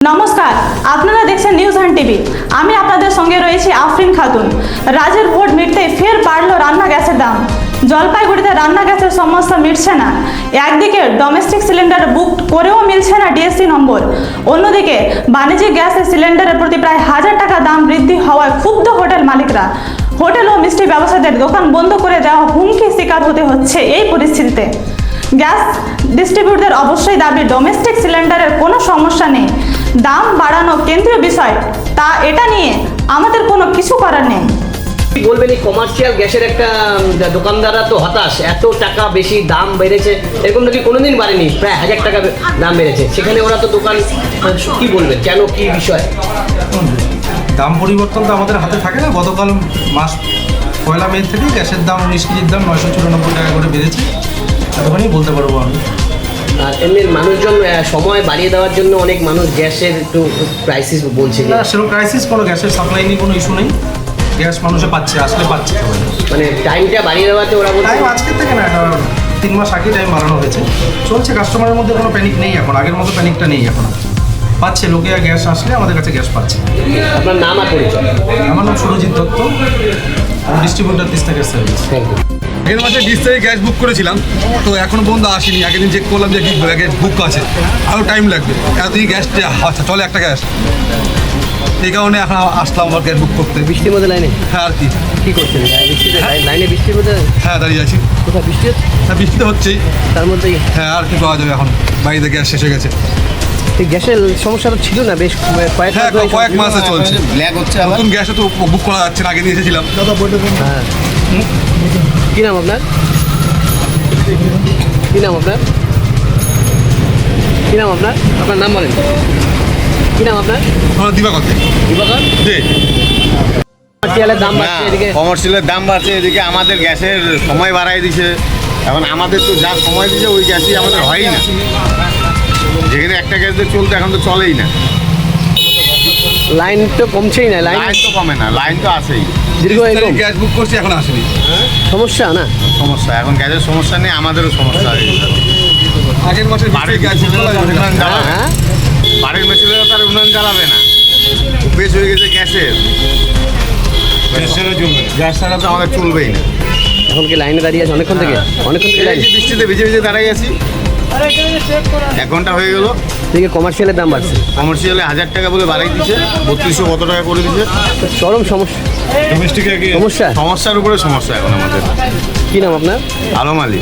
নমস্কার, আপনারা দেখছেন নিউজ হান্ট টিভি। আমি আপনাদের সঙ্গে রয়েছি আফরিন খাতুন। রাজ্যের ভোট মিটতেই ফের বাড়লো রান্না গ্যাসের দাম। জলপাইগুড়িতে রান্না গ্যাসের সমস্যা মিটছে না। একদিকে ডোমেস্টিক সিলিন্ডার বুক করেও মিলছে না ডিএসসি নম্বর, অন্যদিকে বাণিজ্যিক গ্যাসের সিলিন্ডারের প্রতি প্রায় 1000 টাকা দাম বৃদ্ধি হওয়ায় ক্ষুব্ধ হোটেল মালিকরা। হোটেল ও মিষ্টি ব্যবসায়ীদের দোকান বন্ধ করে দেওয়া হুমকির শিকার হতে হচ্ছে এই পরিস্থিতিতে। গ্যাস ডিস্ট্রিবিউটরদের অবশ্যই দাবি ডোমেস্টিক সিলিন্ডারের কোনো সমস্যা নেই, দাম বাড়ানো কেন্দ্রীয় বিষয়, তা এটা নিয়ে আমাদের কোনো কিছু করার নেই। বলবেন এই কমার্শিয়াল গ্যাসের একটা দোকানদাররা তো হতাশ, এত টাকা বেশি দাম বেড়েছে, এরকম নাকি কোনোদিন বাড়েনি, প্রায় 1000 টাকা দাম বেড়েছে, সেখানে ওরা তো দোকান কি বলবেন, কেন কি বিষয়? দাম পরিবর্তন তো আমাদের হাতে থাকে না। গতকাল মাস 1 মে থেকে গ্যাসের দাম 19 কেজির দাম 994 টাকা করে বেড়েছে, এতখানেই বলতে পারবো আমি। আর এমনি মানুষজন সময় বাড়িয়ে দেওয়ার জন্য অনেক মানুষ গ্যাসের একটু ক্রাইসিস বলছে, না সেরকম ক্রাইসিস, কোনো গ্যাসের সাপ্লাই নিয়ে কোনো ইস্যু নেই, গ্যাস মানুষে পাচ্ছে, আসলে পাচ্ছে সবাই। মানে টাইমটা বাড়িয়ে দেওয়াতে ওরা বলছে টাইম আজকের থেকে না, এটা 3 মাস আগে টাইম বাড়ানো হয়েছে, চলছে। কাস্টমারের মধ্যে কোনো প্যানিক নেই এখন, আগের মতো প্যানিকটা নেই এখন, পাচ্ছে লোকে, গ্যাস আসলে আমাদের কাছে গ্যাস পাচ্ছে। আপনার নাম আর পরিচয়? আমার নাম Surajit Dutta, distributor Teesta gas service. Thank you. আগের মাসে 20 তারিখ গ্যাস বুক করেছিলাম, তো এখনো পর্যন্ত আসেনি। আগের দিন চেক করলাম যে কি গ্যাস বুক আছে, আরও টাইম লাগবে। এতদিন গ্যাস আচ্ছা চলে একটা গ্যাস, এই কারণে এখন আসলাম আমার গ্যাস বুক করতে। বৃষ্টির মধ্যে লাইনে? হ্যাঁ, আর কি কি করছেন বৃষ্টিতে? লাইনে বৃষ্টির মধ্যে? হ্যাঁ, দাঁড়িয়ে আছি। কোথায় বৃষ্টি হচ্ছে? হ্যাঁ, বৃষ্টি তো হচ্ছেই, তার মধ্যে হ্যাঁ আর কি পাওয়া যাবে এখন, বাড়িতে গ্যাস শেষ হয়ে গেছে। এই গ্যাসের সমস্যা তো ছিল না বেশ কয়েক হ্যাঁ, কয়েক মাসে চলছে, ব্ল্যাক হচ্ছে, নতুন গ্যাসে তো বুক করা যাচ্ছে না, আগে নিয়ে এসেছিলাম। হ্যাঁ। কী নাম আপনার? কী নাম আপনার? কী নাম আপনার? আপনার নাম বলেন। কী নাম আপনার? আমার দিবাকর থেকে। দিবাকর? দে কমার্শিয়ালের দাম বাড়ছে এদিকে। কমার্শিয়ালের দাম বাড়ছে, এদিকে আমাদের গ্যাসের সময় বাড়াই দিছে। এখন আমাদের তো যা সময় দিছে ওই গ্যাসই আমাদের হয়ই না, যেখানে একটা গ্যাস দিয়ে চলতো এখন তো চলেই না। লাইন তো কমছেই না, লাইন লাইন তো কমে না, লাইন তো আছেই। দীর্ঘ এরকম গ্যাস বুক করছি, এখন আসেনি। সমস্যা না? সমস্যা, এখন গ্যাসের সমস্যা নেই, আমাদেরও সমস্যা হয়ে গেছে। আগের মাসে বাড়ির গ্যাস বুক করা যাবে না। উন্নয়ন জ্বালাবে, হ্যাঁ। বাড়ির মেশিনেরও তার উন্নয়ন জ্বালাবে না, বেশ হয়ে গেছে গ্যাসের। গ্যাস ছাড়া তো আমাদের চলবেই না। এখন কি লাইনে দাঁড়িয়ে আছে অনেকক্ষণ থেকে? অনেকক্ষণ থেকে এই লাইন। যে বৃষ্টিতে ভিজে ভিজে দাঁড়াই আছি, 1 ঘন্টা হয়ে গেল। এদিকে কমার্শিয়ালের দাম বাড়ছে, কমার্শিয়ালে 1000 টাকা বলে বাড়াই দিছে, 3200 কত টাকা করে দিছে। চরম সমস্যা। সমস্যা সমস্যার উপরে সমস্যা এখন আমাদের। কী নাম আপনার? আলম আলী।